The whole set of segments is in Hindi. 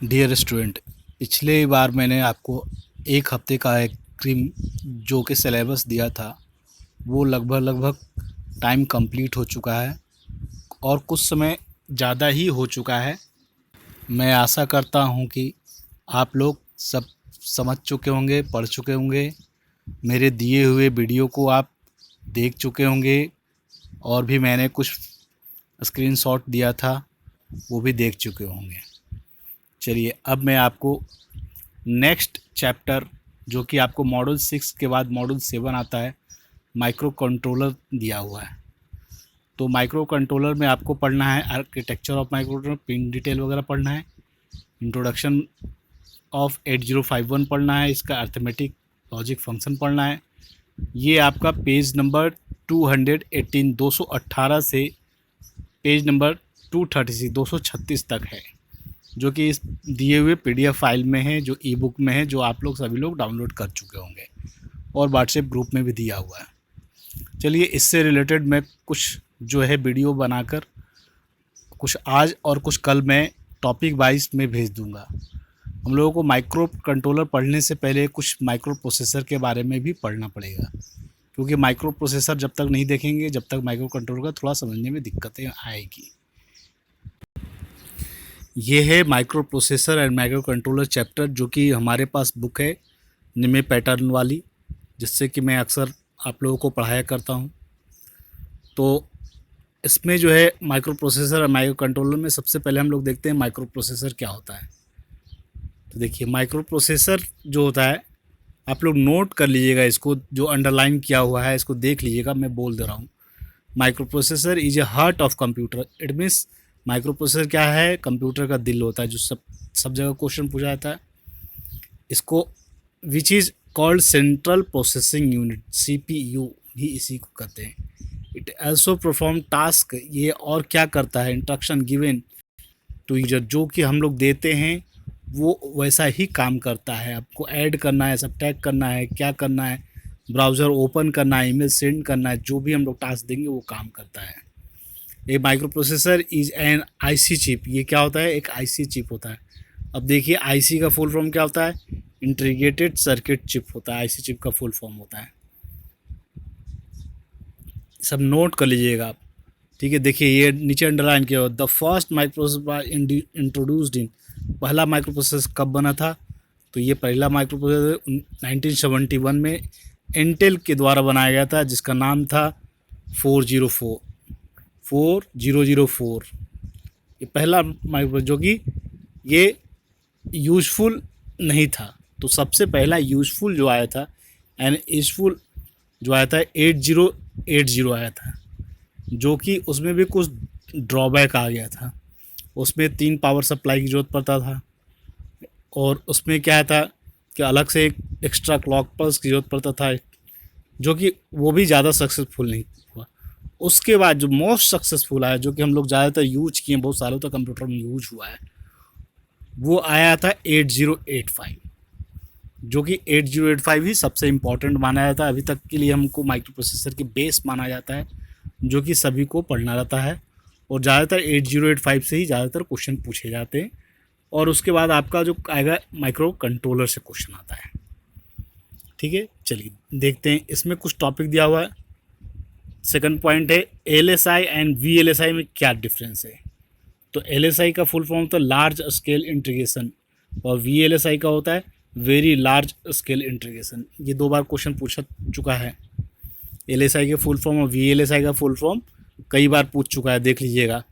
डियर स्टूडेंट, पिछले बार मैंने आपको एक हफ्ते का एक क्रीम जो कि सिलेबस दिया था वो लगभग टाइम कंप्लीट हो चुका है और कुछ समय ज़्यादा ही हो चुका है। मैं आशा करता हूँ कि आप लोग सब समझ चुके होंगे, पढ़ चुके होंगे, मेरे दिए हुए वीडियो को आप देख चुके होंगे और भी मैंने कुछ स्क्रीनशॉट दिया था वो भी देख चुके होंगे। चलिए अब मैं आपको नेक्स्ट चैप्टर जो कि आपको मॉड्यूल 6 के बाद मॉड्यूल 7 आता है, माइक्रो कंट्रोलर दिया हुआ है। तो माइक्रो कंट्रोलर में आपको पढ़ना है architecture of micro controller, pin detail वगैरह पढ़ना है, इंट्रोडक्शन ऑफ 8051 पढ़ना है, इसका अर्थमेटिक लॉजिक फंक्शन पढ़ना है। ये आपका पेज नंबर 218 218 से पेज नंबर 236 236 तक है, जो कि इस दिए हुए पीडीएफ फाइल में है, जो ई बुक में है, जो आप लोग सभी लोग डाउनलोड कर चुके होंगे और व्हाट्सएप ग्रुप में भी दिया हुआ है। चलिए इससे रिलेटेड मैं कुछ जो है वीडियो बनाकर कुछ आज और कुछ कल मैं टॉपिक वाइज में भेज दूंगा। हम लोगों को माइक्रो कंट्रोलर पढ़ने से पहले कुछ माइक्रो प्रोसेसर के बारे में भी पढ़ना पड़ेगा, क्योंकि माइक्रो प्रोसेसर जब तक नहीं देखेंगे जब तक माइक्रो कंट्रोलर का थोड़ा समझने में दिक्कतें आएगी। ये है micro processor and micro controller chapter, जो कि हमारे पास बुक है निमे पैटर्न वाली, जिससे कि मैं अक्सर आप लोगों को पढ़ाया करता हूँ। तो इसमें जो है माइक्रो प्रोसेसर और माइक्रो कंट्रोलर में सबसे पहले हम लोग देखते हैं माइक्रो प्रोसेसर क्या होता है। तो देखिए माइक्रो प्रोसेसर जो होता है, आप लोग नोट कर लीजिएगा, इसको जो अंडरलाइन किया हुआ है इसको देख लीजिएगा, मैं बोल दे रहा हूँ। Micro processor is a heart of computer. It means micro processor क्या है, कंप्यूटर का दिल होता है, जो सब जगह क्वेश्चन पूछा जाता है। इसको which is called central processing unit, CPU भी इसी को कहते हैं। इट आल्सो परफॉर्म टास्क, ये और क्या करता है, इंस्ट्रक्शन गिवन टू यूजर, जो कि हम लोग देते हैं वो वैसा ही काम करता है। आपको ऐड करना है, सबट्रैक्ट करना है, क्या करना है, ब्राउज़र ओपन करना है, ईमेल सेंड करना है, जो भी हम लोग टास्क देंगे वो काम करता है। A microprocessor is an IC chip. ये क्या होता है, एक आईसी चिप होता है। अब देखिए आईसी का फुल फॉर्म क्या होता है, इंटीग्रेटेड सर्किट चिप होता है, आईसी चिप का फुल फॉर्म होता है। सब नोट कर लीजिएगा आप, ठीक है। देखिए ये नीचे अंडरलाइन किया हुआ, the first micro processor introduced in, पहला माइक्रो प्रोसेसर कब बना था, तो ये पहला माइक्रो प्रोसेसर 1971 में इंटेल के द्वारा बनाया गया था, जिसका नाम था 4004। ये पहला माइक्रो, जो कि ये यूजफुल नहीं था। तो सबसे पहला यूजफुल जो आया था एंड यूजफुल जो आया था 8080 आया था, जो कि उसमें भी कुछ ड्रॉबैक आ गया था। उसमें 3 पावर सप्लाई की ज़रूरत पड़ता था, और उसमें क्या था कि अलग से एक एक्स्ट्रा क्लॉक पल्स की ज़रूरत पड़ता था, जो कि वो भी ज़्यादा सक्सेसफुल नहीं हुआ। उसके बाद जो मोस्ट सक्सेसफुल आया, जो कि हम लोग ज़्यादातर यूज किए, बहुत सालों तक कंप्यूटर में यूज हुआ है, वो आया था 8085, जो कि 8085 ही सबसे इम्पॉर्टेंट माना जाता है। अभी तक के लिए हमको माइक्रो प्रोसेसर के बेस माना जाता है, जो कि सभी को पढ़ना रहता है, और ज़्यादातर 8085 से ही ज़्यादातर क्वेश्चन पूछे जाते हैं। और उसके बाद आपका जो आएगा माइक्रो कंट्रोलर से क्वेश्चन आता है, ठीक है। चलिए देखते हैं, इसमें कुछ टॉपिक दिया हुआ है। सेकंड पॉइंट है एलएसआई एंड वीएलएसआई में क्या डिफरेंस है। तो एलएसआई का फुल फॉर्म तो लार्ज स्केल इंटीग्रेशन, और वीएलएसआई का होता है वेरी लार्ज स्केल इंटीग्रेशन। ये 2 बार क्वेश्चन पूछा चुका है। एलएसआई के फुल फॉर्म और वीएलएसआई का फुल फॉर्म कई बार पूछ चुका है, देख लीजिएगा।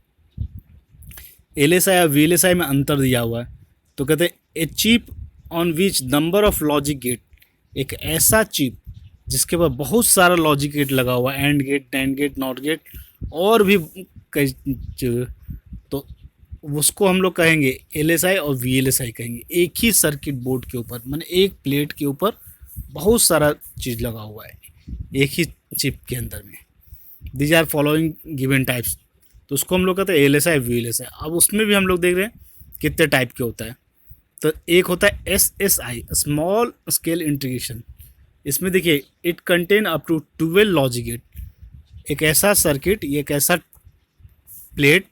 एलएसआई और वीएलएसआई में अंतर दिया हुआ है। तो कहते हैं a chip on which number of logic gate, एक ऐसा चिप जिसके पास बहुत सारा लॉजिक गेट लगा हुआ है, and gate, nand gate, not gate, और भी कई, तो उसको हम लोग कहेंगे एलएसआई और वीएलएसआई कहेंगे। एक ही सर्किट बोर्ड के ऊपर, माने एक प्लेट के ऊपर बहुत सारा चीज़ लगा हुआ है एक ही चिप के अंदर में। These are following given types, तो उसको हम लोग कहते हैं एलएसआई वीएलएसआई। अब उसमें भी हम लोग देख रहे हैं कितने टाइप के होता है। तो एक होता है एसएसआई, स्मॉल स्केल इंटीग्रेशन। इसमें देखिए it contain up to 12 logic gate. एक ऐसा सर्किट, एक ऐसा प्लेट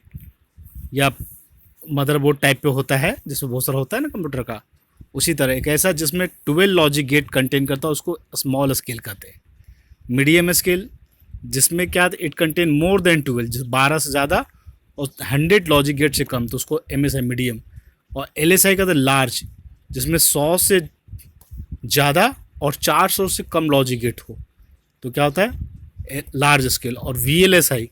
या मदरबोर्ड टाइप पे होता है जिसमें बहुत सारा होता है ना कंप्यूटर का, उसी तरह एक ऐसा जिसमें 12 लॉजिक गेट कंटेन करता है, उसको स्मॉल स्केल कहते हैं। मीडियम स्केल जिसमें क्या इट कंटेन मोर देन 12, जिस 12 से ज़्यादा और 100 लॉजिक गेट से कम, तो उसको MSI मीडियम। और LSI का था लार्ज, जिसमें 100 से ज़्यादा और 400 से कम लॉजिक गेट हो, तो क्या होता है लार्ज स्केल। और VLSI,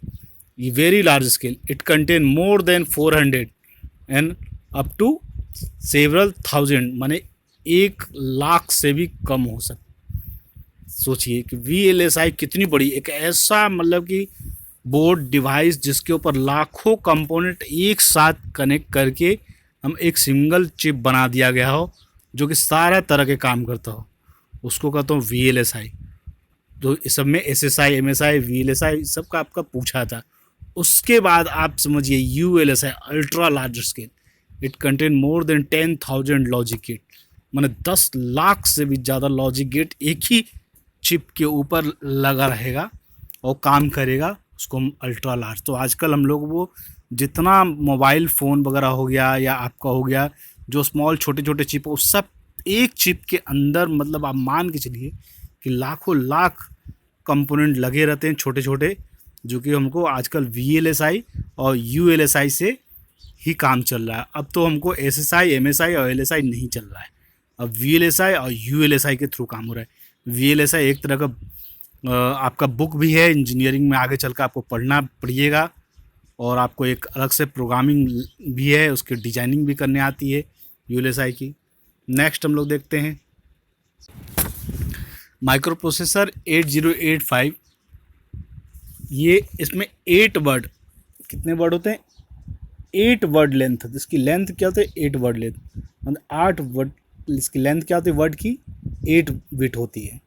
ये very large scale, it contain more than 400 and up to several thousand, माने 1 लाख से भी कम हो सकता। सोचिए कि VLSI कितनी बड़ी, एक ऐसा मतलब कि बोर्ड डिवाइस जिसके ऊपर लाखों कंपोनेंट एक साथ कनेक्ट करके हम एक सिंगल चिप बना दिया गया हो, जो कि सारा तरह के काम करता हो, उसको कहता हूँ VLSI। तो इस सब में SSI, MSI, VLSI सब का आपका पूछा था। उसके बाद आप समझिए ULSI, ultra large scale, it contain more than 10,000 logic gate, माने 10 लाख से भी ज़्यादा लॉजिक गेट एक ही चिप के ऊपर लगा रहेगा और काम करेगा, उसको हम अल्ट्रा लार्ज। तो आजकल हम लोग वो जितना मोबाइल फ़ोन वगैरह हो गया या आपका हो गया जो स्मॉल छोटे छोटे चिप, वो सब एक चिप के अंदर, मतलब आप मान के चलिए कि लाखों लाख कंपोनेंट लगे रहते हैं छोटे छोटे, जो कि हमको आजकल VLSI और ULSI से ही काम चल रहा है। अब तो हमको SSI, MSI और LSI नहीं चल रहा है, अब VLSI और ULSI के थ्रू काम हो रहा है। VLSI एक तरह का आपका बुक भी है, इंजीनियरिंग में आगे चलकर आपको पढ़ना पड़िएगा, और आपको एक अलग से प्रोग्रामिंग भी है, उसकी डिजाइनिंग भी करने आती है ULSI की। नेक्स्ट हम लोग देखते हैं माइक्रो प्रोसेसर 8085। ये इसमें 8 वर्ड, कितने वर्ड होते हैं 8 वर्ड लेंथ, इसकी लेंथ क्या होती है 8 वर्ड लेंथ, मतलब 8 वर्ड, इसकी लेंथ क्या होती है वर्ड की 8 बिट होती है।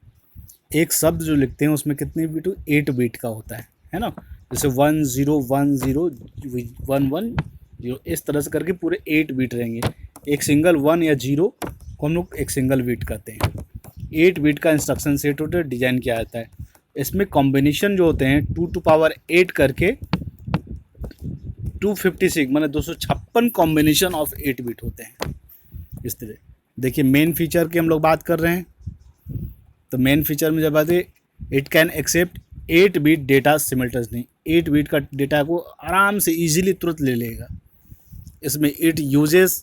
एक शब्द जो लिखते हैं उसमें कितने बिट, 8 बिट का होता है ना। जैसे 10101110, इस तरह से करके पूरे 8 बिट रहेंगे। एक सिंगल 1 या 0 को हम लोग एक सिंगल बिट कहते हैं। 8 बिट का इंस्ट्रक्शन सेट होता है, डिज़ाइन किया जाता है। इसमें कॉम्बिनेशन जो होते हैं 2 to power 8 करके 256, मतलब 256 कॉम्बिनेशन ऑफ 8 बिट होते हैं इस तरह। देखिए मेन फीचर की हम लोग बात कर रहे हैं, तो मेन फीचर में जब बात है, it can accept 8 bit data simultaneously, 8 bit का डेटा को आराम से इजीली तुरंत ले लेगा। इसमें इट यूजेस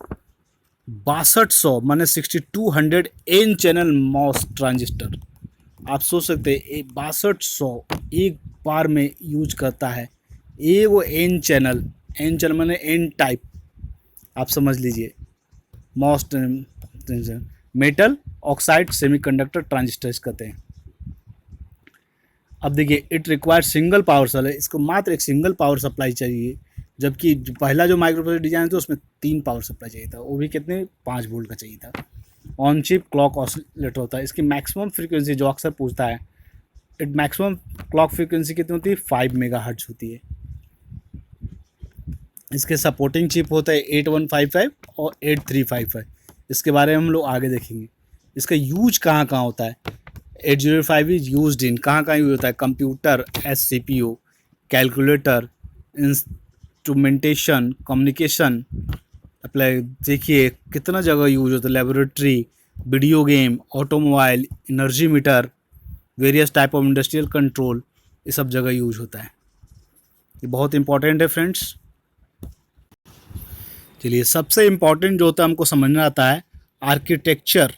6200 माने 6200 N चैनल मॉस ट्रांजिस्टर। आप सोच सकते हैं 6200 एक बार में यूज करता है, ये वो N चैनल माने N टाइप, आप समझ लीजिए MOS metal oxide semiconductor transistor कहते हैं। अब देखिए it require single power supply, इसको मात्र एक सिंगल पावर सप्लाई चाहिए, जबकि पहला जो माइक्रोप्रोसेसर डिजाइन था उसमें 3 पावर सप्लाई चाहिए था, वो भी कितने 5 वोल्ट का चाहिए था। ऑन चिप क्लॉक ऑसिलेटर होता है। इसकी मैक्सिमम फ्रीक्वेंसी जो अक्सर पूछता है, इट मैक्सिमम क्लॉक फ्रीक्वेंसी कितनी होती है 5 मेगाहर्ट्ज होती है। इसके सपोर्टिंग चिप होता है 8155 और 8355, इसके बारे में हम लोग आगे देखेंगे। इसका यूज कहाँ कहाँ होता है, 8085 इज यूज्ड इन, कहाँ यूज होता है, computer as CPU, calculator, instrumentation, communication apply. देखिए कितना जगह यूज होता है, laboratory, video game, automobile, energy meter, various type of industrial control, ये सब जगह यूज होता है। ये बहुत इंपॉर्टेंट है फ्रेंड्स। चलिए सबसे इम्पॉर्टेंट जो होता है हमको समझना आता है आर्किटेक्चर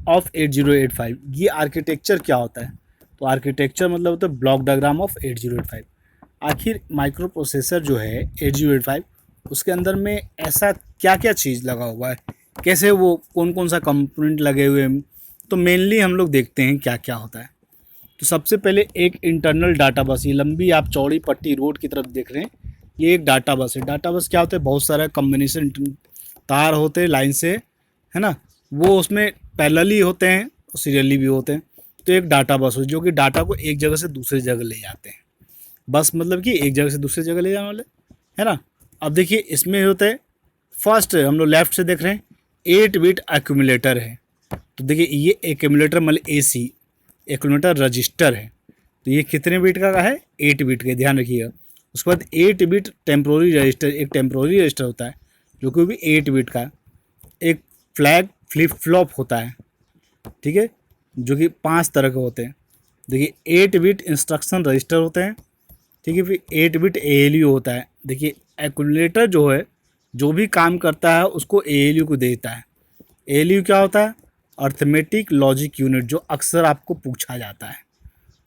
ऑफ 8085। ये आर्किटेक्चर क्या होता है, तो आर्किटेक्चर मतलब होता है ब्लॉक डायग्राम ऑफ 8085। आखिर माइक्रो प्रोसेसर जो है 8085, उसके अंदर में ऐसा क्या क्या चीज़ लगा हुआ है, कैसे वो कौन कौन सा कंपोनेंट लगे हुए हैं, तो मेनली हम लोग देखते हैं क्या क्या होता है। तो सबसे पहले एक इंटरनल डाटा बस, ये लंबी आप चौड़ी पट्टी रोड की तरफ देख रहे हैं, ये एक डाटा बस है। डाटा बस क्या होता है, बहुत सारा कम्बिनेशन तार होते हैं लाइन से, है ना, वो उसमें पैरेलली होते हैं और सीरियली भी होते हैं। तो एक डाटा बस हो जो कि डाटा को एक जगह से दूसरी जगह ले जाते हैं। बस मतलब कि एक जगह से दूसरी जगह ले जाने वाले, है ना। अब देखिए इसमें होता है, फर्स्ट हम लोग लेफ्ट से देख रहे हैं 8 बिट एक्यूमुलेटर है। तो देखिए ये एक्यूमुलेटर मतलब AC एक्यूमुलेटर रजिस्टर है, तो ये कितने बिट का है 8 बिट का, ध्यान रखिएगा। उसके बाद 8 बिट टेम्प्रोरी रजिस्टर, एक टेम्प्रोरी रजिस्टर होता है जो कि भी 8 बिट का। एक फ्लैग फ्लिप फ्लॉप होता है, ठीक है, जो कि 5 तरह के होते हैं। देखिए 8 बिट इंस्ट्रक्शन रजिस्टर होते हैं, ठीक है, फिर 8 बिट ALU होता है। देखिए एक्यूमुलेटर जो है, जो भी काम करता है उसको ALU को देता है। ALU क्या होता है? अर्थमेटिक लॉजिक यूनिट, जो अक्सर आपको पूछा जाता है।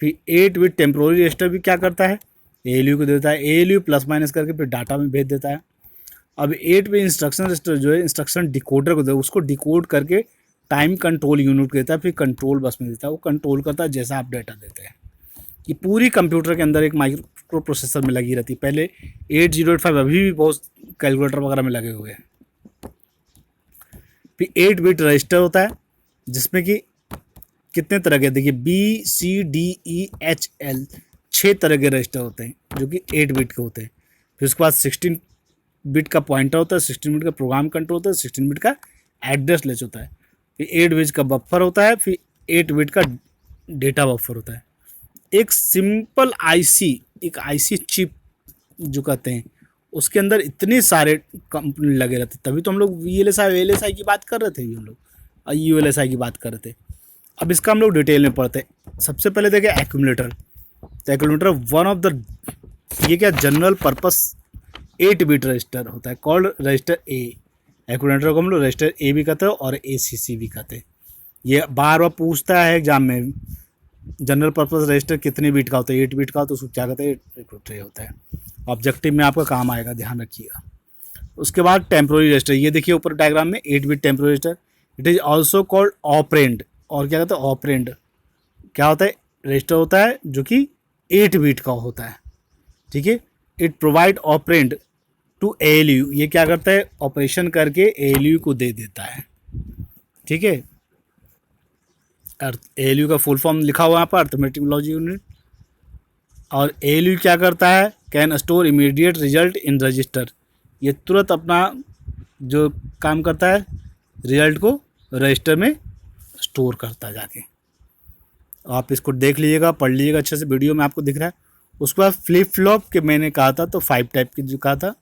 फिर 8 बिट टेम्प्रोरी रजिस्टर भी क्या करता है? ALU को देता है। ALU प्लस माइनस करके फिर डाटा में भेज देता है। अब 8 बिट इंस्ट्रक्शन रजिस्टर जो है, इंस्ट्रक्शन डिकोडर को देता है, उसको डिकोड करके टाइम कंट्रोल यूनिट को देता है, फिर कंट्रोल बस में देता है, वो कंट्रोल करता है जैसा आप डाटा देते हैं। ये पूरी कंप्यूटर के अंदर एक माइक्रो प्रोसेसर में लगी रहती है। पहले 8085, अभी भी बहुत कैलकुलेटर वगैरह में लगे हुए हैं। फिर 8 बिट रजिस्टर होता है जिसमें कि कितने तरह के, देखिए BCDEHL 6 तरह के रजिस्टर होते हैं जो कि 8 बिट के होते हैं। फिर उसके बाद 16 बिट का पॉइंटर होता है, 16 बिट का प्रोग्राम कंट्रोल होता है, 16 बिट का एड्रेस लेच होता है, फिर 8 बिट का बफर होता है, फिर 8 बिट का डेटा बफर होता है। एक सिंपल IC, एक IC चिप जो कहते हैं, उसके अंदर इतने सारे कंपनी लगे रहते, तभी तो हम लोग VLSI की बात कर रहे थे, हम लोग ULSI की बात कर रहे थे। अब इसका हम लोग डिटेल में पढ़ते हैं। सबसे पहले देखें एक्यूमुलेटर। तो एक्यूमुलेटर वन ऑफ द, ये क्या, जनरल पर्पस 8 बिट रजिस्टर होता है, कॉल्ड रजिस्टर A। एक्यूमुलेटर को हम लोग रजिस्टर A भी कहते हैं और ACC भी कहते हैं। ये बार बार पूछता है एग्जाम में, जनरल पर्पस रजिस्टर कितने बिट का होता है? 8 बिट का, तो उसको क्या कहते हैं? एक्यूमुलेटर होता है। ऑब्जेक्टिव में आपका काम आएगा, ध्यान रखिएगा। उसके बाद टेम्प्रोरी रजिस्टर, ये देखिए ऊपर डायग्राम में 8 bit temporary register, it is also called operand. और क्या कहते हैं? ऑपरेंड क्या होता है? रजिस्टर होता है जो कि 8 बिट का होता है, ठीक है। It provide operand to ALU, ये क्या करता है? ऑपरेशन करके ALU को दे देता है, ठीक है। ALU का फुल फॉर्म लिखा हुआ है यहाँ पर, अर्थमेटिक लॉजिक यूनिट। और ALU क्या करता है? Can store immediate result in register, ये तुरंत अपना जो काम करता है, रिजल्ट को रजिस्टर में स्टोर करता है जाके। आप इसको देख लीजिएगा, पढ़ लीजिएगा अच्छे से, वीडियो में आपको दिख रहा है। उसके बाद फ्लिप फ्लॉप के मैंने कहा था, तो 5 टाइप की जो कहा था,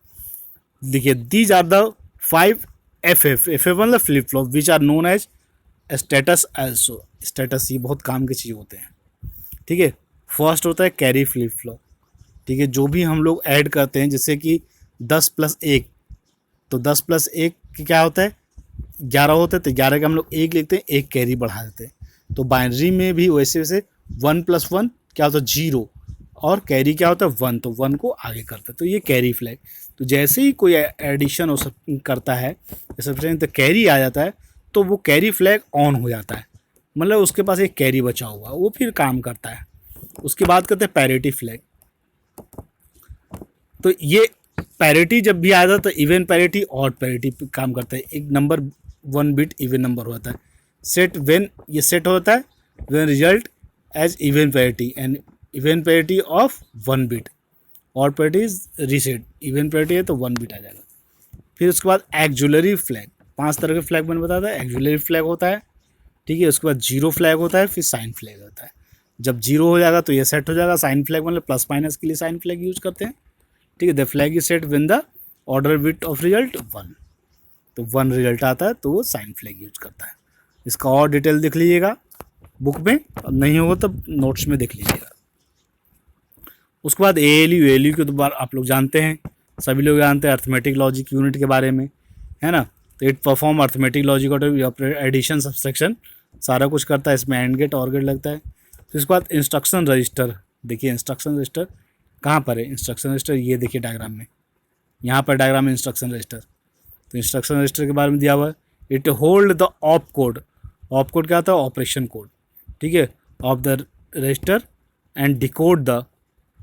देखिए दीज आर द 5 FF मतलब flip flop which are known as status also. Status ये बहुत काम की चीज़ होते हैं, ठीक है। फर्स्ट होता है कैरी फ्लिप फ्लॉप, ठीक है, जो भी हम लोग ऐड करते हैं, जैसे कि 10 + 1, तो 10 + 1 क्या होता है? 11 होते हैं, तो 11 का हम लोग 1 लिखते हैं, 1 कैरी बढ़ा देते हैं। तो बाइनरी में भी वैसे वैसे 1 + 1 क्या होता है? 0, और कैरी क्या होता है? 1, तो 1 को आगे करता है, तो ये कैरी फ्लैग। तो जैसे ही कोई एडिशन हो करता है, जैसे तो कैरी आ जाता है, तो वो कैरी फ्लैग ऑन हो जाता है, मतलब उसके पास एक कैरी बचा हुआ, वो फिर काम करता है। उसके बाद करते हैं पैरिटी फ्लैग। तो ये पैरिटी जब भी आता है तो इवन पैरिटी और पैरिटी काम करता है। एक नंबर 1 बिट इवन नंबर होता है। सेट व्हेन, ये सेट होता है when result has even parity and even parity of 1 bit, और parity is reset. Even parity है तो 1 बिट आ जाएगा। फिर उसके बाद एक्जुलरी फ्लैग, 5 तरह के फ्लैग मैंने बताया था। एक्जुलरी फ्लैग होता है, ठीक है। उसके बाद जीरो फ्लैग होता है, फिर साइन फ्लैग होता है। जब जीरो हो जाएगा तो ये सेट हो जाएगा। साइन फ्लैग मतलब प्लस माइनस के लिए साइन फ्लैग यूज करते हैं, ठीक है। The flag is set when the order bit of result 1, तो 1 रिजल्ट आता है तो वो साइन फ्लैग यूज करता है। इसका और डिटेल देख लीजिएगा बुक में, नहीं होगा तो नोट्स में देख लीजिएगा। उसके बाद ALU के दोबारा आप लोग जानते हैं, सभी लोग जानते हैं अर्थमेटिक लॉजिक यूनिट के बारे में, है ना। तो इट परफॉर्म अर्थमेटिक लॉजिक और एडिशन सब्सट्रैक्शन सारा कुछ करता है। इसमें एंड गेट और गेट लगता है। फिर उसके बाद इंस्ट्रक्शन रजिस्टर, देखिए इंस्ट्रक्शन रजिस्टर कहाँ पर है? इंस्ट्रक्शन रजिस्टर ये देखिए डायग्राम में, यहाँ पर डायग्राम में इंस्ट्रक्शन रजिस्टर। तो इंस्ट्रक्शन रजिस्टर के बारे में दिया हुआ है, it hold the op code. Op code क्या होता है? ऑपरेशन कोड, ठीक है, of the register and decode the.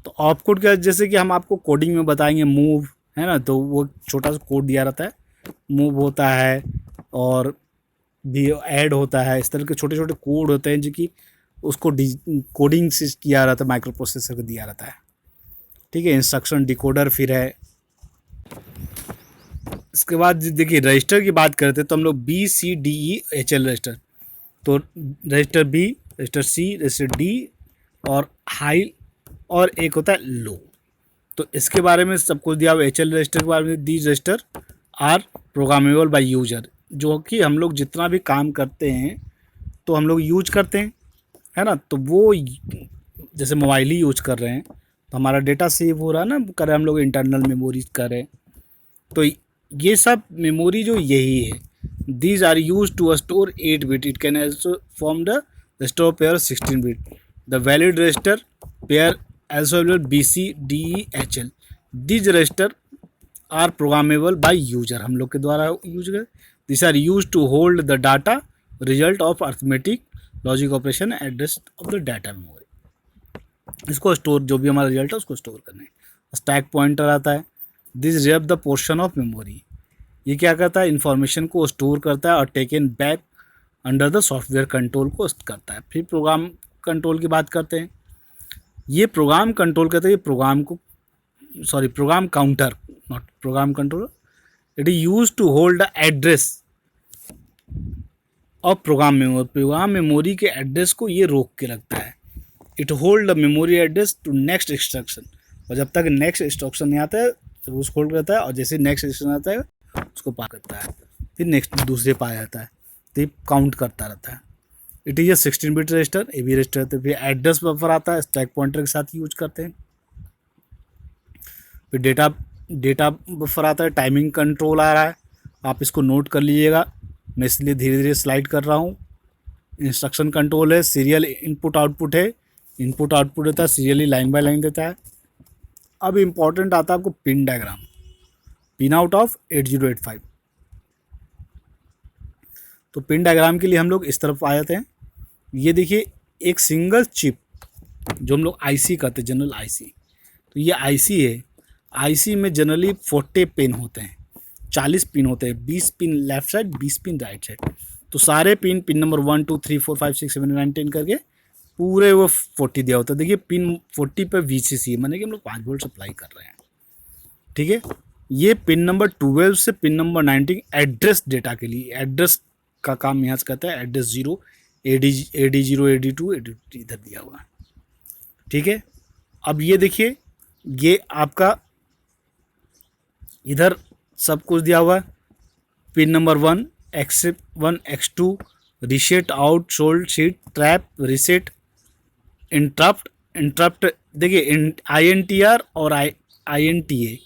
तो ऑप कोड क्या, जैसे कि हम आपको कोडिंग में बताएंगे मूव, है ना, तो वो छोटा सा कोड दिया रहता है, मूव होता है और भी ऐड होता है। इस तरह के छोटे छोटे कोड होते हैं जो कि उसको कोडिंग से किया रहता है, माइक्रो प्रोसेसर को दिया रहता है, ठीक है। इंस्ट्रक्शन डिकोडर फिर है। इसके बाद देखिए रजिस्टर की बात करते हैं तो हम लोग BCDEHL रजिस्टर, तो register B, register C, register D और हाई, और एक होता है लो। तो तो इसके बारे में सब कुछ दिया हुआ HL रजिस्टर के बारे में। These register are programmable by user, जो कि हम लोग जितना भी काम करते हैं तो हम लोग यूज करते हैं, है ना। तो वो जैसे मोबाइल ही यूज कर रहे हैं तो हमारा डेटा सेव हो रहा है ना, कर रहे हैं हम लोग इंटरनल मेमोरी कर रहे हैं। तो ये सब मेमोरी जो यही है, these are use to store 8 bit, it can also form the restore pair 16 bit, the valid register pair also available BC DE HL, these register are programmable by user, हम लोग के द्वारा यूज कर। these are used to hold the data result of arithmetic logic operation address of the data memory, इसको स्टोर, जो भी हमारा रिजल्ट है उसको स्टोर करना है। स्टैक पॉइंटर आता है, this reserve the portion of memory, ये क्या करता है, इन्फॉर्मेशन को स्टोर करता है और taken back under the software control को करता है। फिर प्रोग्राम कंट्रोल की बात करते हैं। ये प्रोग्राम कंट्रोल करते हैं, ये प्रोग्राम को program counter, not program control, it is use to hold the address of program memory, program memory के एड्रेस को ये रोक के रखता है। It hold the memory address to next instruction, और जब तक नेक्स्ट इंस्ट्रक्शन नहीं आता है तो उसको होल्ड करता है, और जैसे नेक्स्ट इंस्ट्रक्शन आता है उसको पार करता है, फिर नेक्स्ट दूसरे पार जाता है, तो ये काउंट करता रहता है। It is a 16 bit register, A B register. तो फिर एड्रेस बफर आता है, स्टैक पॉइंटर के साथ यूज करते हैं। फिर डेटा बफर आता है, टाइमिंग कंट्रोल आ रहा है, आप इसको नोट कर लीजिएगा, मैं इसलिए धीरे धीरे स्लाइड कर रहा हूँ। इंस्ट्रक्शन कंट्रोल है, सीरियल इनपुट आउटपुट है, इनपुट आउटपुट देता है, सीरियली लाइन बाय लाइन देता है। अब इम्पॉर्टेंट आता है आपको pin diagram, pin out of 8085। तो पिन डायग्राम के लिए हम लोग इस तरफ आ जाते हैं। ये देखिए एक सिंगल चिप, जो हम लोग आईसी कहते हैं, जनरल आईसी, तो ये आईसी है। आईसी में जनरली 40 पिन होते हैं, 40 पिन होते हैं, 20 pin left side, 20 pin right side. तो सारे पिन नंबर 1 2 3 4 5 6 7 9 10 करके पूरे वो 40 दिया होता है। देखिए पिन 40 पे VCC, माने कि हम लोग 5 वोल्ट सप्लाई कर रहे हैं, ठीक है। ये पिन नंबर 12 से पिन नंबर 19 एड्रेस डेटा के लिए, एड्रेस का काम यहाँ से करता है। एड्रेस 0 AD0 AD2 इधर दिया हुआ है, ठीक है। अब ये देखिए, ये आपका इधर सब कुछ दिया हुआ है। Pin number 1 X1 X2, reset out, sold sheet, trap, reset, interrupt देखिए INTR और INTA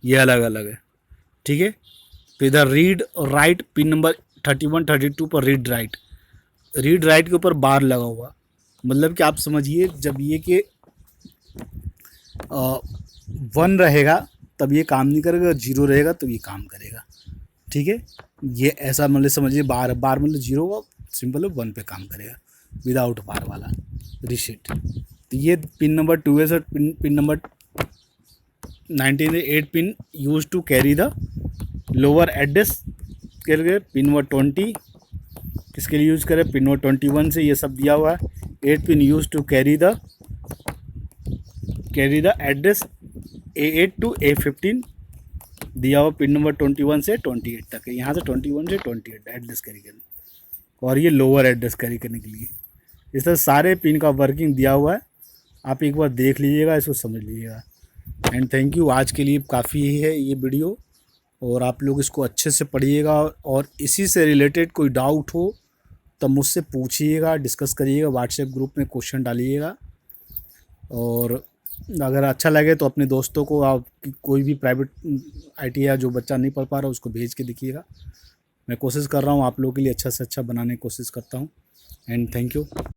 ये अलग अलग है, ठीक है। तो इधर रीड और राइट, पिन नंबर 31 32 पर रीड राइट के ऊपर बार लगा हुआ, मतलब कि आप समझिए जब ये कि 1 रहेगा तब ये काम नहीं करेगा, 0 रहेगा तो ये काम करेगा, ठीक है। ये ऐसा मतलब समझिए, बार मतलब 0 का सिंपल है, 1 पे काम करेगा विदाउट बार वाला रीसेट। तो ये पिन नंबर 2 से pin number 19 8 pin use to carry the lower address के लिए। पिन नंबर 20 किसके लिए यूज़ करें, पिन नंबर 21 से ये सब दिया हुआ है। 8 pin use to carry the address A8 to A15 दिया हुआ, पिन नंबर 21 से 28 तक है, यहाँ से 21 से 28 एड्रेस कैरी करने, और ये लोअर एड्रेस कैरी करने के लिए। इस तरह सारे पिन का वर्किंग दिया हुआ है, आप एक बार देख लीजिएगा, इसको समझ लीजिएगा। एंड थैंक यू, आज के लिए काफ़ी है ये वीडियो, और आप लोग इसको अच्छे से पढ़िएगा, और इसी से रिलेटेड कोई डाउट हो तो मुझसे पूछिएगा, डिस्कस करिएगा, व्हाट्सएप ग्रुप में क्वेश्चन डालिएगा। और अगर अच्छा लगे तो अपने दोस्तों को, आप कोई भी प्राइवेट ITI जो बच्चा नहीं पढ़ पा रहा उसको भेज के देखिएगा। मैं कोशिश कर रहा हूँ आप लोगों के लिए अच्छा से अच्छा बनाने की कोशिश करता हूँ। And thank you.